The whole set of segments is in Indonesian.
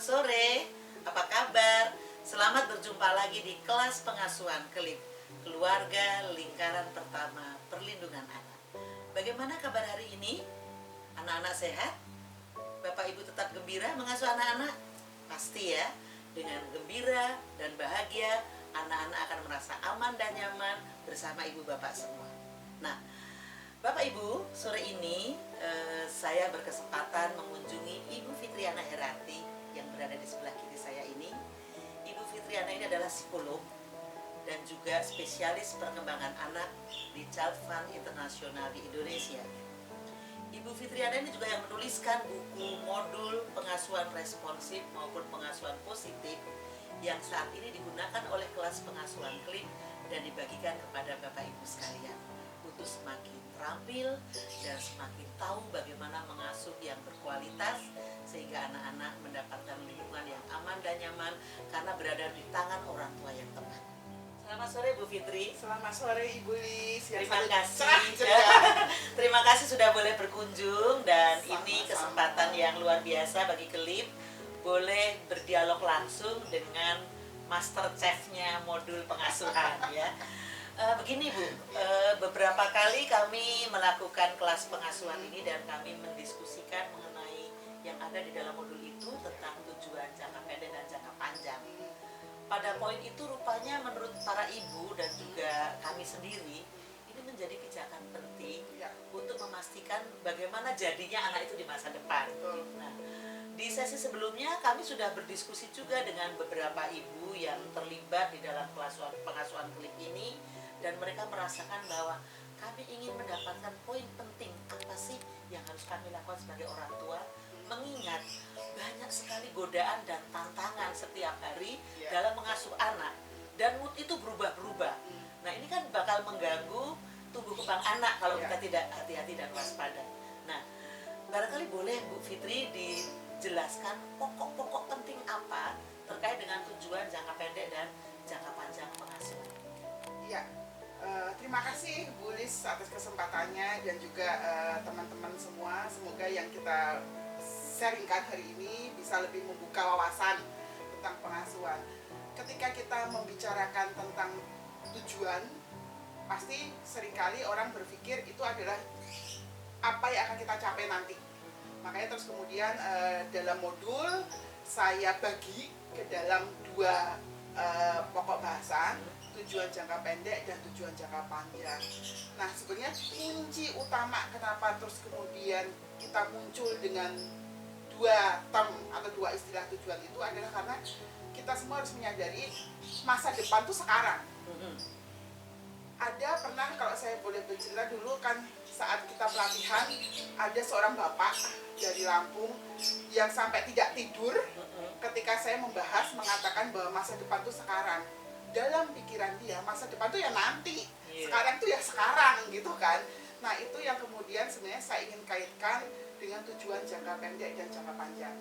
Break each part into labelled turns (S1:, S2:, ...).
S1: Selamat sore, apa kabar? Selamat berjumpa lagi di kelas pengasuhan KLIP, Keluarga Lingkaran Pertama Perlindungan Anak. Bagaimana kabar hari ini? Anak-anak sehat? Bapak Ibu tetap gembira mengasuh anak-anak? Pasti ya, dengan gembira dan bahagia, anak-anak akan merasa aman dan nyaman bersama Ibu Bapak semua. Nah, Bapak Ibu, sore ini saya berkesempatan mengunjungi Ibu Fitriana Herati yang berada di sebelah kiri saya ini. Ibu Fitriana ini adalah psikolog dan juga spesialis perkembangan anak di Child Fund Internasional di Indonesia. Ibu Fitriana ini juga yang menuliskan buku modul pengasuhan responsif maupun pengasuhan positif yang saat ini digunakan oleh kelas pengasuhan KLIP dan dibagikan kepada Bapak Ibu sekalian untuk semakin terampil dan semakin tahu bagaimana mengasuh yang berkualitas sehingga anak-anak mendapatkan lingkungan yang aman dan nyaman karena berada di tangan orang tua yang tepat. Selamat sore Bu Fitri.
S2: Selamat sore Ibu Lis.
S1: Terima kasih. Terima kasih sudah boleh berkunjung dan ini kesempatan yang luar biasa bagi KLIP boleh berdialog langsung dengan master chef-nya modul pengasuhan ya. Begini Bu, beberapa kali kami melakukan kelas pengasuhan ini dan kami mendiskusikan mengenai yang ada di dalam modul itu tentang tujuan jangka pendek dan jangka panjang. Pada poin itu rupanya menurut para ibu dan juga kami sendiri ini menjadi pijakan penting untuk memastikan bagaimana jadinya anak itu di masa depan. Nah, di sesi sebelumnya kami sudah berdiskusi juga dengan beberapa ibu yang terlibat di dalam pengasuhan KLIP ini dan mereka merasakan bahwa kami ingin mendapatkan poin penting apa sih yang harus kami lakukan sebagai orang tua, mengingat banyak sekali godaan dan tantangan setiap hari dalam mengasuh anak dan mood itu berubah-berubah. Nah ini kan bakal mengganggu tumbuh kembang anak kalau kita tidak hati-hati dan waspada. Nah barangkali boleh Bu Fitri dijelaskan pokok-pokok penting apa terkait dengan tujuan jangka pendek dan jangka panjang pengasuhan.
S2: Ya, terima kasih Bu Lis atas kesempatannya dan juga teman-teman semua. Semoga yang kita sharingkan hari ini bisa lebih membuka wawasan tentang pengasuhan. Ketika kita membicarakan tentang tujuan, pasti seringkali orang berpikir itu adalah apa yang akan kita capai nanti. Makanya terus kemudian dalam modul saya bagi ke dalam dua pokok bahasan, tujuan jangka pendek dan tujuan jangka panjang. Nah sebenarnya kunci utama kenapa terus kemudian kita muncul dengan dua term atau dua istilah tujuan itu adalah karena kita semua harus menyadari masa depan itu sekarang. Ada pernah kalau saya boleh bercerita dulu kan saat kita pelatihan ada seorang bapak dari Lampung yang sampai tidak tidur ketika saya membahas mengatakan bahwa masa depan itu sekarang. Dalam pikiran dia masa depan itu ya nanti, sekarang itu ya sekarang gitu kan. Nah itu yang kemudian sebenarnya saya ingin kaitkan dengan tujuan jangka pendek dan jangka panjang.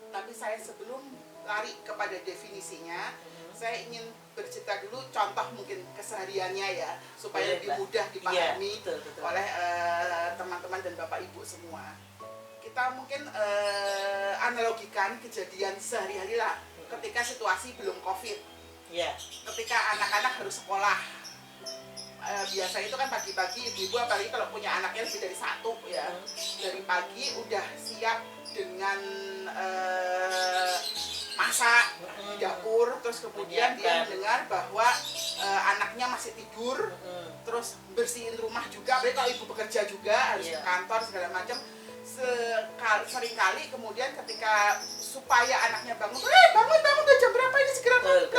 S2: Tapi saya sebelum lari kepada definisinya, saya ingin bercerita dulu contoh mungkin kesehariannya ya supaya lebih mudah dipahami oleh teman-teman dan Bapak Ibu semua. Kita mungkin analogikan kejadian sehari-hari lah ketika situasi belum COVID. Ketika anak-anak harus sekolah, biasa itu kan pagi-pagi ibu-ibu apalagi kalau punya anaknya lebih dari satu ya, dari pagi udah siap dengan masak di dapur, terus kemudian dia mendengar bahwa anaknya masih tidur, terus bersihin rumah juga, apalagi kalau ibu bekerja juga harus ke kantor segala macam. Seringkali kemudian ketika supaya anaknya bangun, bangun udah jam berapa ini segera bangun,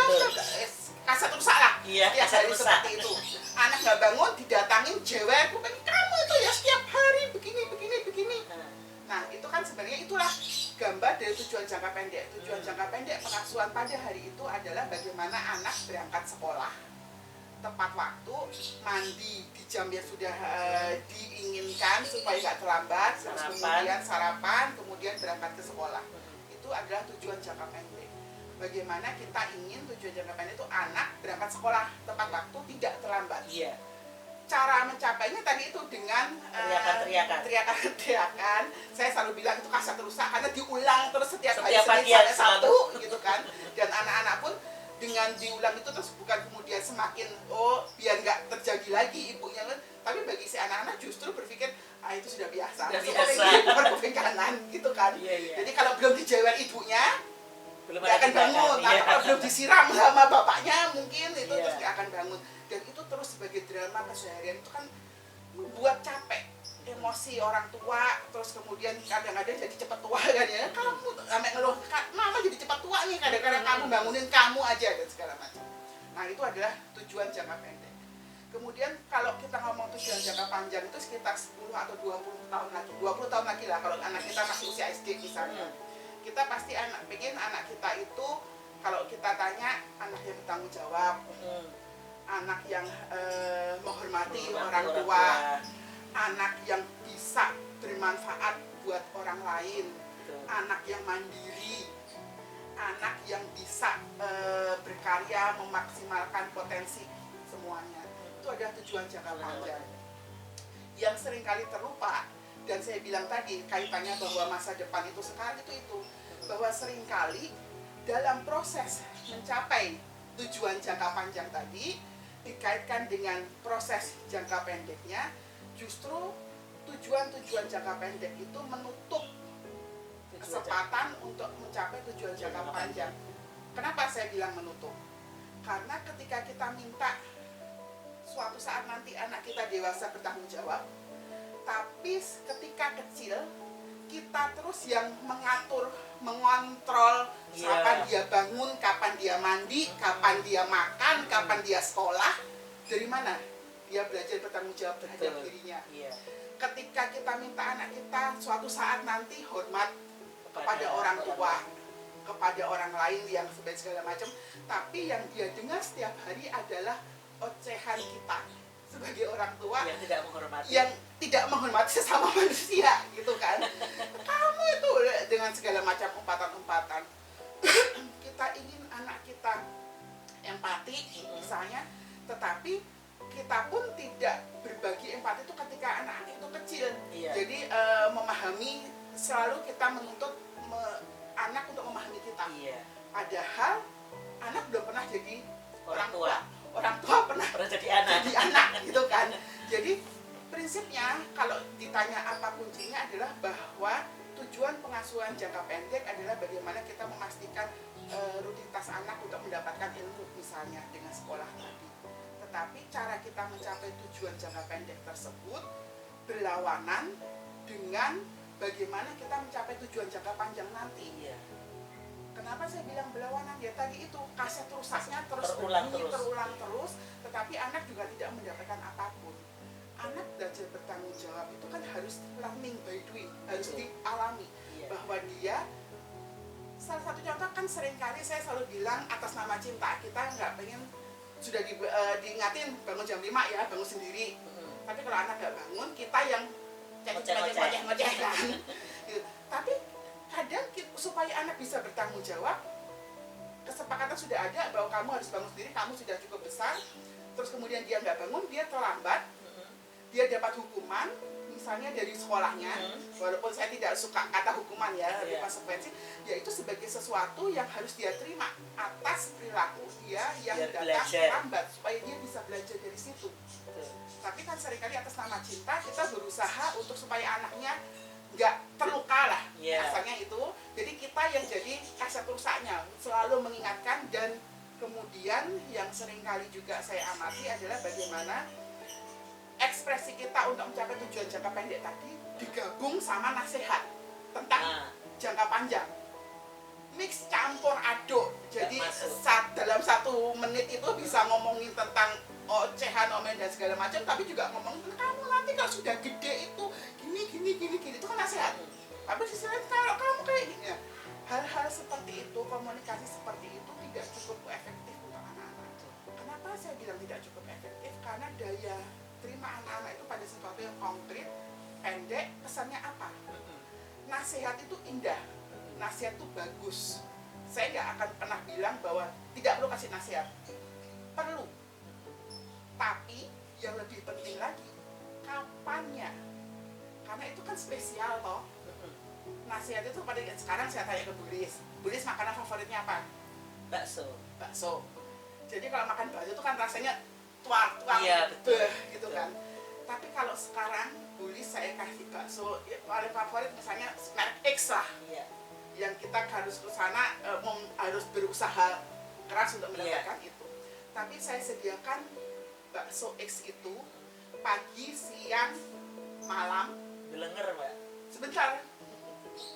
S2: kasat rusak lah, dari seperti itu. Anak nggak bangun didatangin jewer, kamu itu ya setiap hari begini. Nah itu kan sebenarnya itulah gambar dari tujuan jangka pendek. Tujuan jangka pendek pengasuhan pada hari itu adalah bagaimana anak berangkat sekolah tepat waktu, mandi di jam yang sudah diinginkan supaya nggak terlambat, terus kemudian sarapan, kemudian berangkat ke sekolah. Itu adalah tujuan jangka pendek. Bagaimana kita ingin tujuan jangka pendek itu anak berangkat sekolah tepat waktu, tidak terlambat. cara mencapainya tadi itu dengan teriakan-teriakan. Saya selalu bilang itu kasat rusak karena diulang terus setiap hari Senin sampai Sabtu gitu kan. Dan anak-anak pun dengan diulang itu terus bukan kemudian semakin biar nggak terjadi lagi ibunya, tapi bagi si anak-anak justru berpikir itu sudah biasa. Kuping kanan gitu kan. Jadi kalau belum dijewer ibunya dia akan bangun, atau kalau belum disiram sama bapaknya mungkin itu terus dia akan bangun. Dan itu terus sebagai drama keseharian itu kan membuat capek emosi orang tua, terus kemudian kadang-kadang jadi cepat tua kan ya, kamu sampai ngeluh, mama jadi cepat tua nih kadang-kadang kamu bangunin kamu aja dan segala macam. Nah itu adalah tujuan jangka pendek. Kemudian kalau kita ngomong tujuan jangka panjang itu sekitar 10 atau 20 tahun lagi, 20 tahun lagi lah kalau anak kita masih usia SD misalnya. Kita pasti pengen anak kita itu kalau kita tanya anak yang bertanggung jawab, anak yang menghormati orang tua, anak yang bisa bermanfaat buat orang lain, anak yang mandiri, anak yang bisa berkarya memaksimalkan potensi semuanya. Itu adalah tujuan jangka panjang yang seringkali terlupa. Dan saya bilang tadi kaitannya bahwa masa depan itu sekarang itu bahwa seringkali dalam proses mencapai tujuan jangka panjang tadi dikaitkan dengan proses jangka pendeknya, justru tujuan-tujuan jangka pendek itu menutup kesempatan untuk mencapai tujuan jangka panjang. Kenapa saya bilang menutup? Karena ketika kita minta suatu saat nanti anak kita dewasa bertanggung jawab, tapi ketika kecil kita terus yang mengatur, mengontrol kapan dia bangun, kapan dia mandi, kapan dia makan, kapan dia sekolah, dari mana dia belajar bertanggung jawab terhadap dirinya. Ketika kita minta anak kita suatu saat nanti hormat kepada orang tua, kepada orang lain yang segala macam, tapi yang dia dengar setiap hari adalah ocehan kita sebagai orang tua yang tidak menghormati sesama manusia gitu kan. Kamu itu dengan segala macam umpatan-umpatan. Kita ingin anak kita empati misalnya, tetapi kita pun tidak berbagi empati itu ketika anak itu kecil. Jadi memahami, selalu kita menuntut anak untuk memahami kita. Padahal anak belum pernah jadi orang tua. Orang tua pernah
S1: jadi anak
S2: gitu kan. Jadi prinsipnya kalau ditanya apa kuncinya adalah bahwa tujuan pengasuhan jangka pendek adalah bagaimana kita memastikan rutinitas anak untuk mendapatkan ilmu misalnya dengan sekolah tadi. Tetapi cara kita mencapai tujuan jangka pendek tersebut berlawanan dengan bagaimana kita mencapai tujuan jangka panjang nanti. Kenapa saya bilang berlawanan? Ya tadi itu kaset rusaknya terus terulang terus, tetapi anak juga tidak mendapatkan apapun. Anak belajar bertanggung jawab itu kan harus learning by doing, harus dialami. Bahwa dia, salah satu contoh kan seringkali saya selalu bilang atas nama cinta kita nggak pengen sudah diingatin bangun jam 5 ya, bangun sendiri. Tapi kalau anak nggak bangun, kita yang ngoceh kan. Gitu. Tapi kadang supaya anak bisa bertanggung jawab, kesepakatan sudah ada bahwa kamu harus bangun sendiri, kamu sudah cukup besar, terus kemudian dia nggak bangun, dia terlambat, dia dapat hukuman misalnya dari sekolahnya, walaupun saya tidak suka kata hukuman ya, lebih konsekuensi, yaitu sebagai sesuatu yang harus dia terima atas perilaku dia yang datang terlambat, supaya dia bisa belajar dari situ. Tapi kan seringkali atas nama cinta kita berusaha untuk supaya anaknya nggak terluka lah, asalnya itu. Jadi kita yang jadi kaset rusaknya, selalu mengingatkan. Dan kemudian yang seringkali juga saya amati adalah bagaimana ekspresi kita untuk mencapai tujuan jangka pendek tadi digabung sama nasihat tentang jangka panjang, mix campur aduk. Jadi dalam 1 menit itu bisa ngomongin tentang ocehan, omen dan segala macam, tapi juga ngomongin kamu nanti kalau sudah gede itu gini, itu kan nasihat. Tapi di sisi lain kalau kamu kayak gini, hal-hal seperti itu, komunikasi seperti itu tidak cukup efektif untuk anak-anak. Kenapa saya bilang tidak cukup efektif? Karena daya terima anak-anak itu pada sesuatu yang konkret, pendek, pesannya apa? Nasihat itu indah, nasihat itu bagus. Saya nggak akan pernah bilang bahwa tidak perlu kasih nasihat, perlu. Tapi yang lebih penting lagi, kapannya? Karena itu kan spesial toh. Nasihat itu pada sekarang saya tanya ke Bulis makanan favoritnya apa? Bakso. Jadi kalau makan bakso itu kan rasanya tuang
S1: Iya, betul.
S2: gitu kan. Tapi kalau sekarang Bulis saya kasih bakso paling favorit misalnya merek X lah.
S1: Iya.
S2: Yang kita harus ke sana harus berusaha keras untuk mendapatkan itu. Tapi saya sediakan bakso X itu pagi, siang, malam.
S1: Belenger, Mbak.
S2: Sebentar.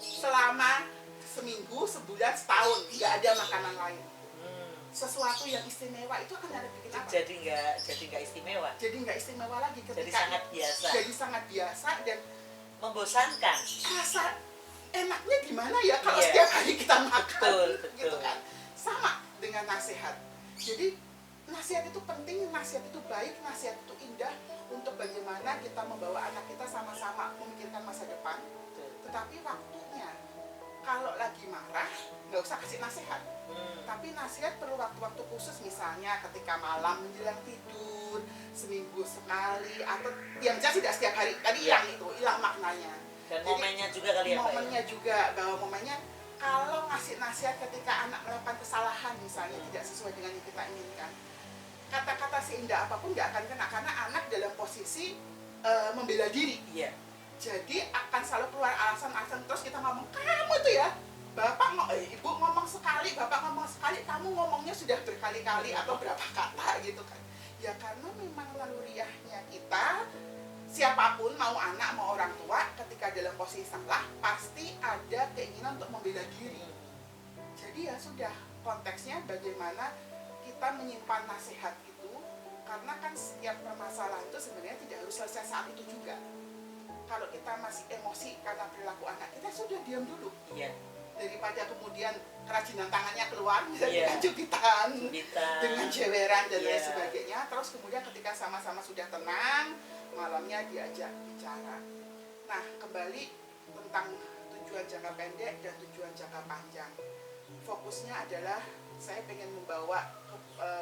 S2: Selama seminggu, sebulan, setahun nggak ada makanan lain. Sesuatu yang istimewa itu akan ada bikin apa?
S1: Jadi nggak istimewa.
S2: Jadi nggak istimewa lagi ketika
S1: Jadi sangat biasa.
S2: Jadi sangat biasa dan
S1: Membosankan.
S2: rasa enaknya gimana ya kalau
S1: Iya.
S2: setiap hari kita makan,
S1: Betul.
S2: gitu kan? Sama dengan nasihat. Jadi nasihat itu penting, nasihat itu baik, nasihat itu indah untuk bagaimana kita membawa anak kita sama-sama memikirkan masa depan. Tetapi waktunya, kalau lagi marah, nggak usah kasih nasihat. Tapi nasihat perlu waktu-waktu khusus, misalnya ketika malam menjelang tidur, seminggu sekali, atau yang jelas tidak setiap hari. Tadi hilang maknanya.
S1: Dan
S2: Jadi,
S1: momennya juga kali ya, Pak.
S2: momennya juga, bahwa momennya kalau ngasih nasihat ketika anak melakukan kesalahan misalnya tidak sesuai dengan yang kita inginkan, kata-kata seindah apapun nggak akan kena karena anak dalam posisi membela diri.
S1: Iya.
S2: Jadi akan selalu keluar alasan-alasan terus kita ngomong, kamu tuh ya, ibu ngomong sekali, bapak ngomong sekali, kamu ngomongnya sudah berkali-kali atau berapa kata gitu kan. Ya karena memang naluriahnya kita, siapapun mau anak mau orang tua, ketika dalam posisi salah pasti ada keinginan untuk membela diri. Jadi ya sudah, konteksnya bagaimana kita menyimpan nasihat itu, karena kan setiap permasalahan itu sebenarnya tidak harus selesai saat itu juga. Kalau kita masih emosi karena perilaku anak kita, sudah diam dulu.
S1: Iya.
S2: Daripada kemudian kerajinan tangannya keluar, misalnya
S1: Iya.
S2: dengan jubitan,
S1: Jubitan.
S2: dengan jeweran dan lain
S1: Iya.
S2: sebagainya. Terus kemudian ketika sama-sama sudah tenang, malamnya diajak bicara. Nah, kembali tentang tujuan jangka pendek dan tujuan jangka panjang. Fokusnya adalah saya pengen membawa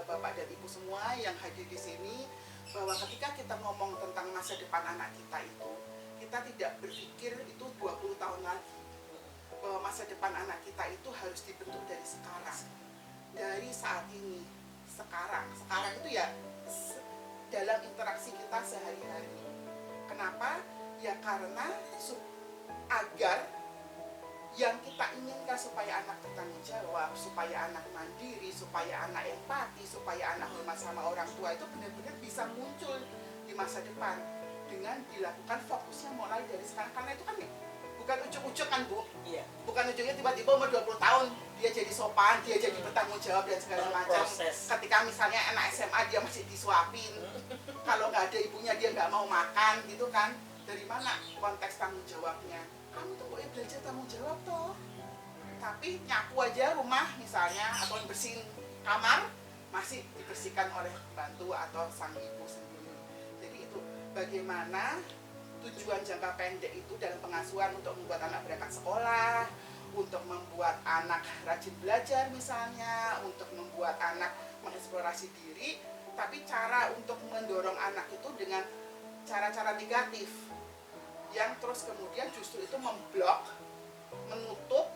S2: Bapak dan Ibu semua yang hadir di sini, bahwa ketika kita ngomong tentang masa depan anak kita itu, kita tidak berpikir itu 20 tahun lagi. Bahwa masa depan anak kita itu harus dibentuk dari sekarang. Dari saat ini, sekarang itu ya dalam interaksi kita sehari-hari. Kenapa? Ya karena agar yang kita inginkan supaya anak bertanggung jawab, supaya anak mandiri, supaya anak empati, supaya anak hormat sama orang tua itu benar-benar bisa muncul di masa depan dengan dilakukan fokusnya mulai dari sekarang. Karena itu kan bukan ujuk-ujuk kan Bu,
S1: Iya.
S2: bukan ujungnya tiba-tiba umur 20 tahun dia jadi sopan, dia jadi bertanggung jawab dan segala macam.
S1: Proses.
S2: Ketika misalnya anak SMA dia masih disuapin, kalau nggak ada ibunya dia nggak mau makan gitu kan. Dari mana konteks tanggung jawabnya? Kamu tuh boleh belajar tanggung jawab toh. Tapi nyapu aja rumah misalnya atau bersihin kamar masih dibersihkan oleh pembantu atau sang ibu sendiri. Jadi itu bagaimana tujuan jangka pendek itu dalam pengasuhan untuk membuat anak berangkat sekolah, untuk membuat anak rajin belajar misalnya, untuk membuat anak mengeksplorasi diri, tapi cara untuk mendorong anak itu dengan cara-cara negatif yang terus kemudian justru itu memblok, menutup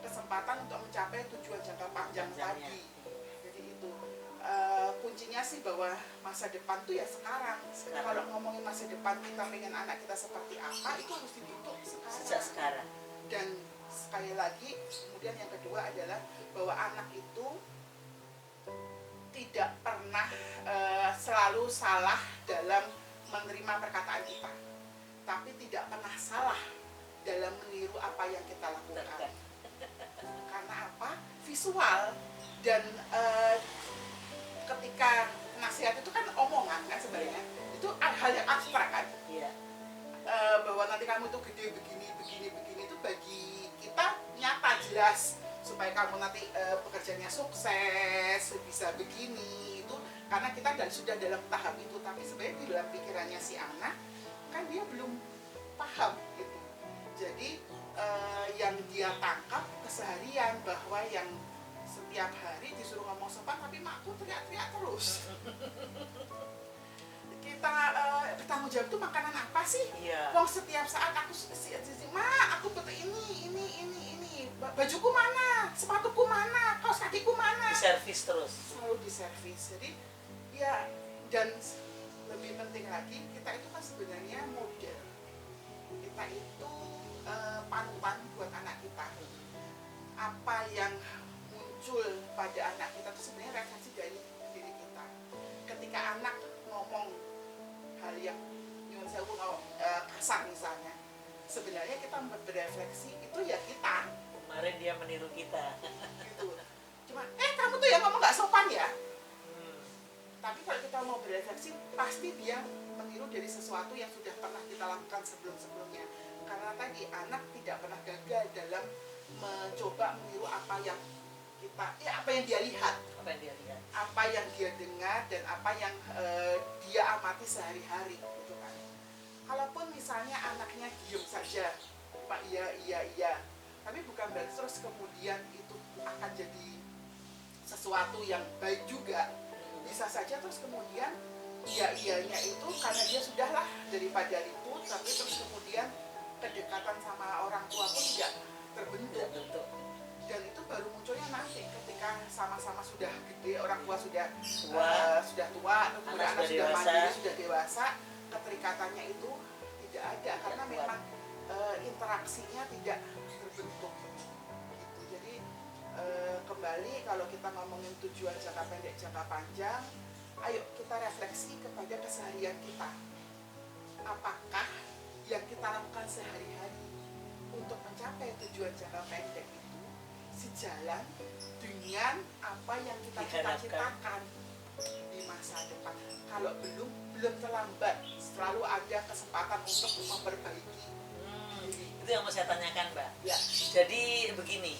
S2: kesempatan untuk mencapai tujuan jangka panjang tadi. Jadi itu kuncinya sih bahwa masa depan tuh ya sekarang. Kalau ngomongin masa depan kita pengen anak kita seperti apa, itu harus dibentuk sekarang.
S1: Sejak sekarang.
S2: Dan sekali lagi, kemudian yang kedua adalah bahwa anak itu tidak pernah selalu salah dalam menerima perkataan kita, tapi tidak pernah salah dalam meniru apa yang kita lakukan. Karena apa? Visual dan ketika nasihat itu kan omongan kan sebenarnya, itu hal yang abstrak kan.
S1: Iya.
S2: Bahwa nanti kamu itu gede begini itu bagi kita nyata jelas, supaya kamu nanti pekerjaannya sukses bisa begini itu karena kita sudah dalam tahap itu. Tapi sebenarnya di dalam pikirannya si anak kan dia belum paham gitu. Jadi yang dia tangkap keseharian bahwa yang setiap hari disuruh ngomong sopan tapi makku teriak-teriak terus. Kita bertanggung jawab itu makanan apa sih?
S1: Iya.
S2: Wong setiap saat aku ma aku butuh ini, bajuku mana, sepatuku mana, kaos kakiku mana,
S1: Diservis terus.
S2: selalu diservis. Jadi ya, dan lebih penting lagi kita itu kan sebenarnya model, kita itu panutan buat anak kita. Apa yang muncul pada anak kita itu sebenarnya refleksi dari diri kita. Ketika anak ngomong hal yang nyuwun sewu kasar misalnya, sebenarnya kita berefleksi itu ya kita
S1: Kemarin dia meniru kita.
S2: gitu. Cuma kamu tuh yang ngomong nggak sopan ya.
S1: Hmm.
S2: Tapi kalau kita mau berefleksi, pasti dia meniru dari sesuatu yang sudah pernah kita lakukan sebelum-sebelumnya. Karena tadi anak tidak pernah gagal dalam mencoba meniru apa yang dia lihat,
S1: Apa yang dia lihat?
S2: apa yang dia dengar, dan apa yang dia amati sehari-hari, gitu kan. Kalaupun misalnya anaknya diem saja, Pak iya, tapi bukan berarti terus kemudian itu akan jadi sesuatu yang baik juga. Bisa saja terus kemudian iya-iyanya itu karena dia sudahlah daripada ribut, tapi terus kemudian kedekatan sama orang tua pun tidak terbentuk. Dan itu baru munculnya nanti ketika sama-sama sudah gede, orang tua sudah tua, atau kemudian anak sudah mandiri, sudah dewasa, keterikatannya itu tidak ada karena memang interaksinya tidak terbentuk. Gitu. Jadi kembali kalau kita ngomongin tujuan jangka pendek, jangka panjang, ayo kita refleksi kepada keseharian kita. Apakah yang kita lakukan sehari-hari untuk mencapai tujuan jangka pendek itu sejalan dengan apa yang kita cita-citakan di masa depan? Kalau belum terlambat, selalu ada kesempatan untuk memperbaiki diri.
S1: Itu yang mau saya tanyakan, Mbak.
S2: Ya.
S1: Jadi begini,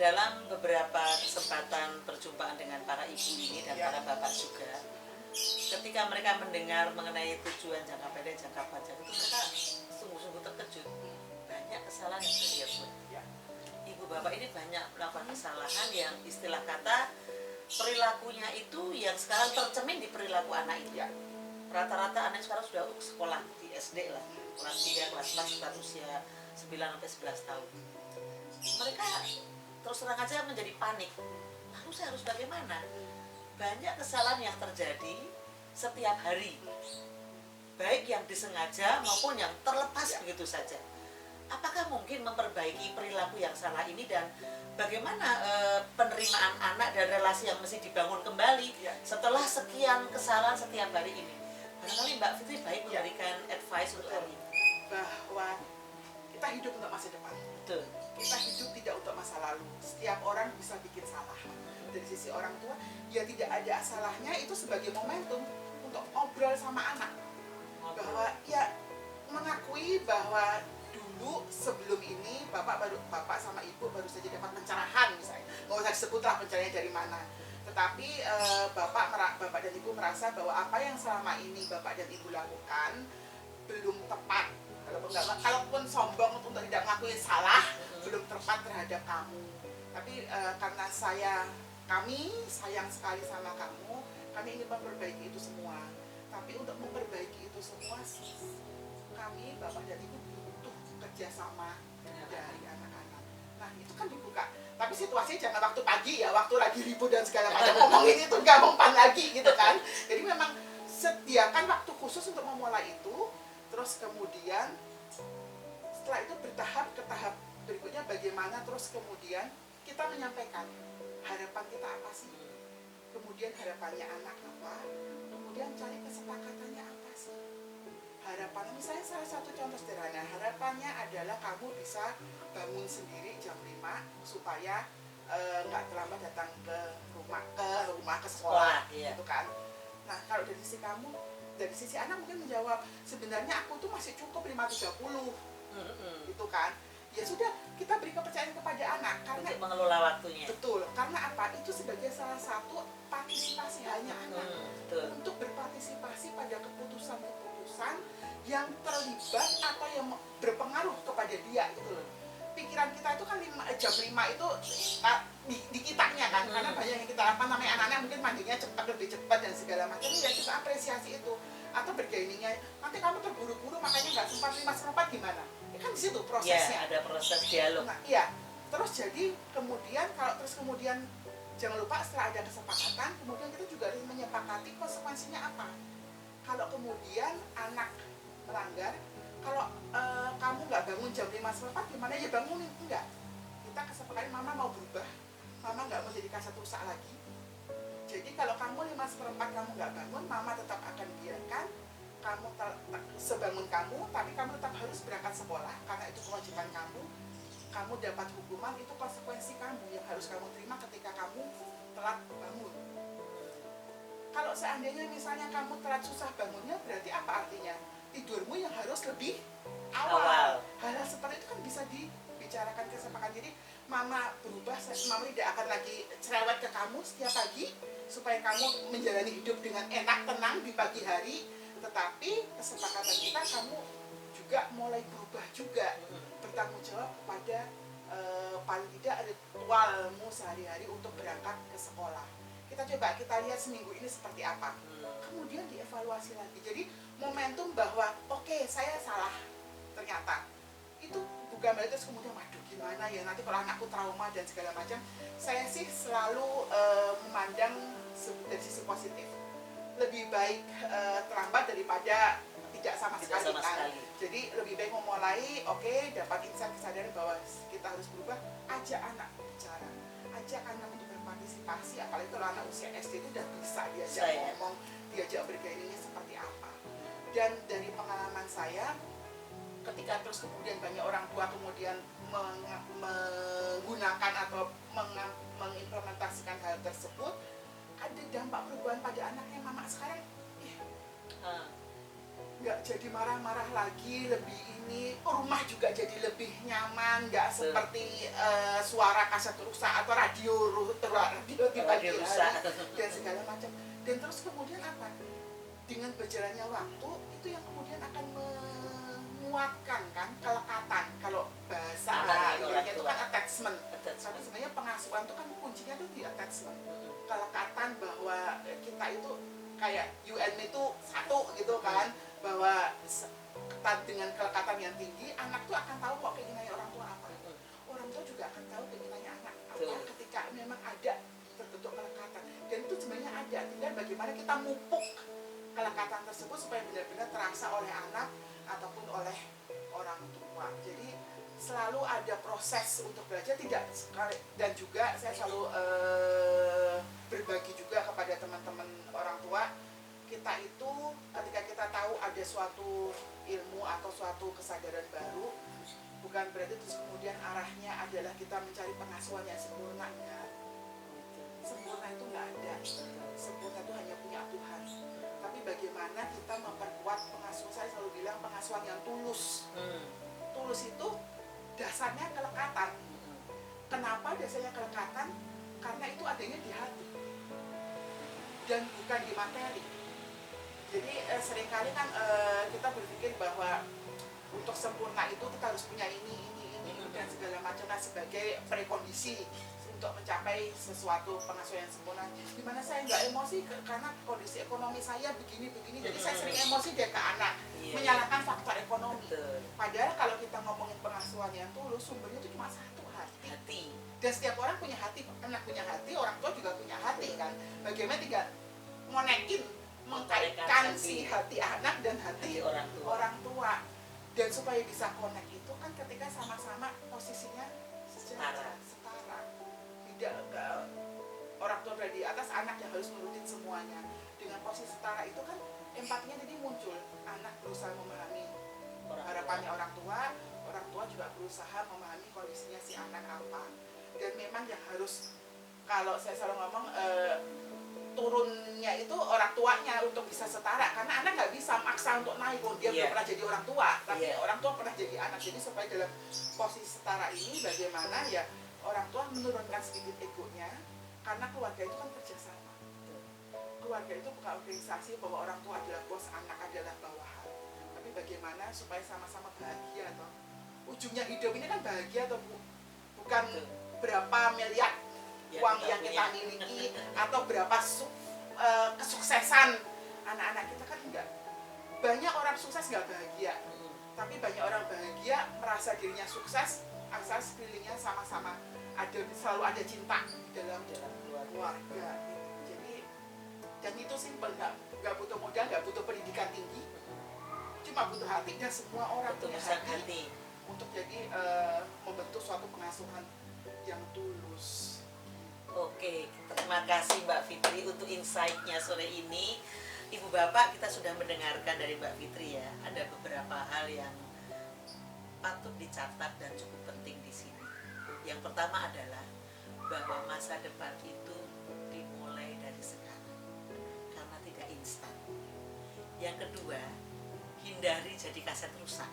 S1: dalam beberapa kesempatan perjumpaan dengan para ibu ini dan para bapak juga, ketika mereka mendengar mengenai tujuan jangka pendek, jangka panjang, itu mereka sungguh-sungguh terkejut. Banyak kesalahan yang sudah dia buat. Ibu bapak ini banyak melakukan kesalahan yang istilah kata perilakunya itu yang sekarang tercermin di perilaku anak itu. Rata-rata anak sekarang sudah sekolah di SD lah, kelas 3, kelas 4, sekitar usia 9-11 tahun. Mereka terus terang aja menjadi panik. Lalu saya harus bagaimana? Banyak kesalahan yang terjadi setiap hari, baik yang disengaja maupun yang terlepas begitu saja. Apakah mungkin memperbaiki perilaku yang salah ini, dan bagaimana penerimaan anak dan relasi yang mesti dibangun kembali setelah sekian kesalahan setiap hari ini? Barangkali Mbak Fitri baik memberikan advice untuk hari ini.
S2: Bahwa kita hidup untuk masa depan.
S1: Betul.
S2: Kita hidup tidak untuk masa lalu. Setiap orang bisa bikin salah. Dari sisi orang tua, ya tidak ada salahnya itu sebagai momentum untuk ngobrol sama anak. Bahwa ya mengakui bahwa dulu sebelum ini bapak sama ibu baru saja dapat pencerahan misalnya, nggak usah disebutlah pencerahannya dari mana, tetapi bapak dan ibu merasa bahwa apa yang selama ini bapak dan ibu lakukan belum tepat. Kalaupun sombong untuk tidak mengakui salah, belum tepat terhadap kamu. Tapi karena kami sayang sekali sama kamu, kami ingin memperbaiki itu semua. Tapi untuk memperbaiki itu semua, kami bapak dan ibu butuh kerjasama dari anak-anak. Nah itu kan dibuka. Tapi situasinya jangan waktu pagi ya, waktu lagi ribut dan segala macam ngomongin itu gak mempan lagi gitu kan. Jadi memang sediakan waktu khusus untuk memulai itu. Terus kemudian setelah itu bertahap ke tahap berikutnya, bagaimana terus kemudian kita menyampaikan harapan kita apa sih, kemudian harapannya anak apa, kemudian cari kesepakatannya apa sih. Harapan misalnya salah satu contoh sederhana, harapannya adalah kamu bisa bangun sendiri jam 5 supaya nggak terlambat datang ke rumah ke sekolah gitu kan. Nah kalau dari sisi kamu, dari sisi anak mungkin menjawab, sebenarnya aku tuh masih cukup 5.30 gitu kan. Ya sudah, kita beri kepercayaan kepada anak karena
S1: untuk mengelola waktunya.
S2: Betul, karena apa? Itu sebagai salah satu partisipasi hanya anak untuk berpartisipasi pada keputusan-keputusan yang terlibat atau yang berpengaruh kepada dia gitu loh. Pikiran kita itu kan jam 5 itu di kitanya kan, karena banyak yang kita lakukan, namanya anak-anak mungkin mandinya cepat, lebih cepat dan segala macam. Ya kita apresiasi itu. atau bergainingnya nanti kamu terburu-buru makanya nggak sempat 5/4 gimana, ya kan di situ prosesnya.
S1: Ada proses dialog.
S2: Nah iya, terus jadi kemudian jangan lupa setelah ada kesepakatan kemudian kita juga harus menyepakati konsekuensinya apa. Kalau kemudian anak melanggar, kalau kamu nggak bangun jam 5/4 gimana, ya bangunin, enggak, kita kesepakatan mama mau berubah, mama nggak mau jadi kasat rusak lagi. Jadi kalau kamu 5/4 kamu nggak bangun, mama tetap akan biarkan kamu sebangun kamu, tapi kamu tetap harus berangkat sekolah karena itu kewajiban kamu. Kamu dapat hukuman, itu konsekuensi kamu yang harus kamu terima ketika kamu telat bangun. Kalau seandainya misalnya kamu telat susah bangunnya, berarti apa artinya? Tidurmu yang harus lebih awal. Hal-hal seperti itu kan bisa dibicarakan kesepakatan. Jadi mama berubah, mama tidak akan lagi cerewet ke kamu setiap pagi supaya kamu menjalani hidup dengan enak, tenang di pagi hari. Tetapi kesepakatan kita, kamu juga mulai berubah juga, bertanggung jawab kepada paling tidak ritualmu sehari-hari untuk berangkat ke sekolah. Kita lihat seminggu ini seperti apa, kemudian dievaluasi lagi. Jadi momentum bahwa oke, saya salah ternyata, itu bukan berarti terus kemudian waduh gimana ya nanti kalau anakku trauma dan segala macam. Saya sih selalu memandang dari sisi positif, lebih baik terlambat daripada tidak sama sekali kan. Jadi lebih baik memulai, oke, dapat insight kesadaran bahwa kita harus berubah, ajak anak bicara, ajak anak untuk berpartisipasi, apalagi kalau anak usia SD itu udah bisa diajak ngomong, diajak bergainingnya seperti apa. Dan dari pengalaman saya, ketika terus kemudian banyak orang tua kemudian menggunakan atau mengimplementasikan hal tersebut, ada dampak perubahan pada anaknya. Mama sekarang nggak jadi marah-marah lagi, lebih ini, rumah juga jadi lebih nyaman, nggak seperti suara kaset rusak atau radio di pagi hari dan segala macam. Dan terus kemudian apa? Dengan berjalannya waktu itu yang kemudian akan menguatkan kan kelekatan. Kalau bahasa Inggrisnya itu kan attachment. Tapi sebenarnya pengasuhan itu kan kuncinya tuh di attachment. Kelekatan bahwa kita itu kayak UN itu satu gitu kan, bahwa dengan kelekatan yang tinggi anak tuh akan tahu kok keinginannya orang tua apa. Orang tua juga akan tahu keinginannya anak apa ketika memang ada terbentuk kelekatan. Dan itu sebenarnya ada, tinggal bagaimana kita mupuk kelekatan tersebut supaya benar-benar terasa oleh anak ataupun oleh orang tua. Jadi selalu ada proses untuk belajar, tidak sekali, dan juga saya selalu berbagi juga kepada teman-teman orang tua. Kita itu ketika kita tahu ada suatu ilmu atau suatu kesadaran baru, bukan berarti terus kemudian arahnya adalah kita mencari pengasuhan yang sempurna. Sempurna itu nggak ada, sempurna itu hanya punya Tuhan. Tapi bagaimana kita memperkuat pengasuhan, saya selalu bilang pengasuhan yang tulus. Tulus itu dasarnya kelekatan. Kenapa dasarnya kelekatan? Karena itu adanya di hati dan bukan di materi. Jadi seringkali kan kita berpikir bahwa untuk sempurna itu kita harus punya ini dan segala macam sebagai prekondisi untuk mencapai sesuatu pengasuhan yang sempurna. Dimana saya nggak emosi karena kondisi ekonomi saya begini, jadi saya sering emosi deh ke anak, menyalahkan faktor ekonomi. Padahal kalau kita ngomongin pengasuhan yang tulus, sumbernya itu cuma satu, hati. Dan setiap orang punya hati, anak punya hati, orang tua juga punya hati kan. Bagaimana tinggal mengkaitkan si hati anak dan hati orang tua. Dan supaya bisa connect itu kan ketika sama-sama posisinya setara. Tidak orang tua berada di atas, anak yang harus menurutin semuanya. Dengan posisi setara itu kan empatinya jadi muncul. Anak berusaha memahami harapannya orang tua juga berusaha memahami kondisinya si anak apa. Dan memang yang harus, kalau saya selalu ngomong, turunnya itu orang tuanya untuk bisa setara, karena anak nggak bisa maksa untuk naik, dia belum pernah jadi orang tua, tapi orang tua pernah jadi anak. Jadi supaya dalam posisi setara ini bagaimana ya orang tua menurunkan sedikit egonya, karena keluarga itu kan kerjasama. Keluarga itu bukan organisasi bahwa orang tua adalah bos, anak adalah bawahan. Tapi bagaimana supaya sama-sama bahagia toh. Ujungnya hidup ini kan bahagia atau bukan berapa miliar uang yang kita miliki atau berapa kesuksesan anak-anak kita, kan enggak. banyak orang sukses nggak bahagia,
S1: Hmm.
S2: tapi banyak orang bahagia merasa dirinya sukses asal sekelilingnya sama-sama ada, selalu ada cinta di dalam keluarga. Jadi dan itu simpel, nggak butuh modal, nggak butuh pendidikan tinggi, cuma butuh hati, dan semua orang punya
S1: Ketulusan
S2: hati
S1: hati.
S2: untuk jadi membentuk suatu pengasuhan yang tulus.
S1: Oke, terima kasih Mbak Fitri untuk insight-nya sore ini. Ibu Bapak, kita sudah mendengarkan dari Mbak Fitri ya, ada beberapa hal yang patut dicatat dan cukup penting di sini. Yang pertama adalah bahwa masa depan itu dimulai dari sekarang, karena tidak instan. Yang kedua, hindari jadi kaset rusak,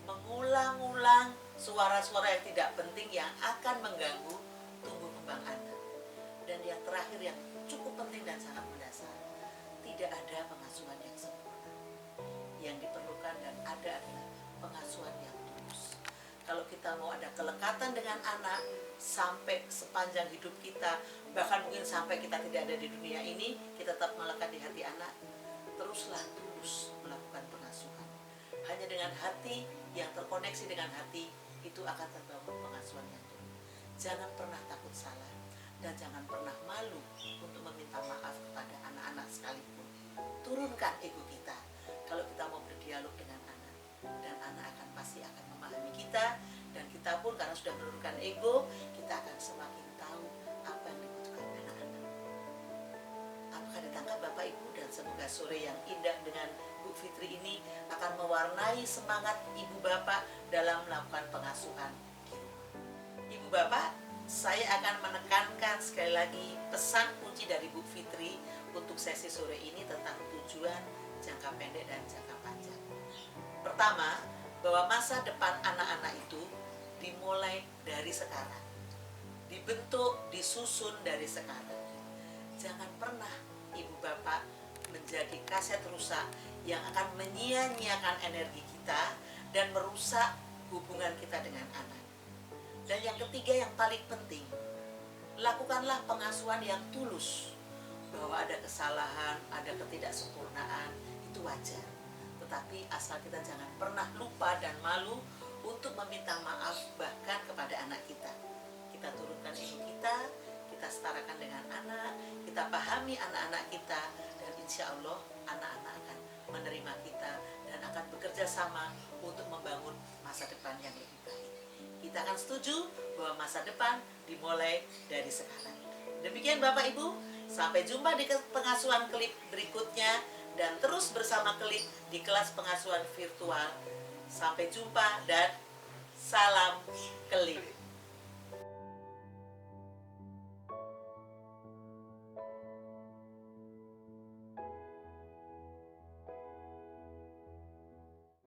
S1: mengulang-ulang suara-suara yang tidak penting yang akan mengganggu tumbuh kembang Anda. Dan yang terakhir yang cukup penting dan sangat mendasar, tidak ada pengasuhan yang sempurna. Yang diperlukan dan ada adalah pengasuhan yang tulus. Kalau kita mau ada kelekatan dengan anak sampai sepanjang hidup kita, bahkan mungkin sampai kita tidak ada di dunia ini, kita tetap melekat di hati anak, teruslah tulus melakukan pengasuhan. Hanya dengan hati yang terkoneksi dengan hati, itu akan terbangun pengasuhan yang tulus. Jangan pernah takut salah, dan jangan pernah malu untuk meminta maaf kepada anak-anak sekalipun. Turunkan ego kita kalau kita mau berdialog dengan anak, dan anak pasti akan memahami kita, dan kita pun karena sudah menurunkan ego, kita akan semakin tahu apa yang dibutuhkan anak-anak. Apakah ditangkap Bapak Ibu? Dan semoga sore yang indah dengan Bu Fitri ini akan mewarnai semangat Ibu Bapak dalam melakukan pengasuhan di rumah. Ibu Bapak, saya akan menekankan sekali lagi pesan kunci dari Bu Fitri untuk sesi sore ini tentang tujuan jangka pendek dan jangka panjang. Pertama, bahwa masa depan anak-anak itu dimulai dari sekarang, dibentuk, disusun dari sekarang. Jangan pernah Ibu Bapak menjadi kaset rusak yang akan menyia-nyiakan energi kita dan merusak hubungan kita dengan anak. Dan yang ketiga yang paling penting, lakukanlah pengasuhan yang tulus. Bahwa ada kesalahan, ada ketidaksempurnaan, itu wajar. Tetapi asal kita jangan pernah lupa dan malu untuk meminta maaf bahkan kepada anak kita. Kita turunkan ego kita, kita setarakan dengan anak, kita pahami anak-anak kita, dan insya Allah anak-anak akan menerima kita dan akan bekerja sama untuk membangun masa depan yang lebih baik. Kita akan setuju bahwa masa depan dimulai dari sekarang. Demikian Bapak Ibu, sampai jumpa di pengasuhan klip berikutnya dan terus bersama klip di kelas pengasuhan virtual. Sampai jumpa dan salam klip.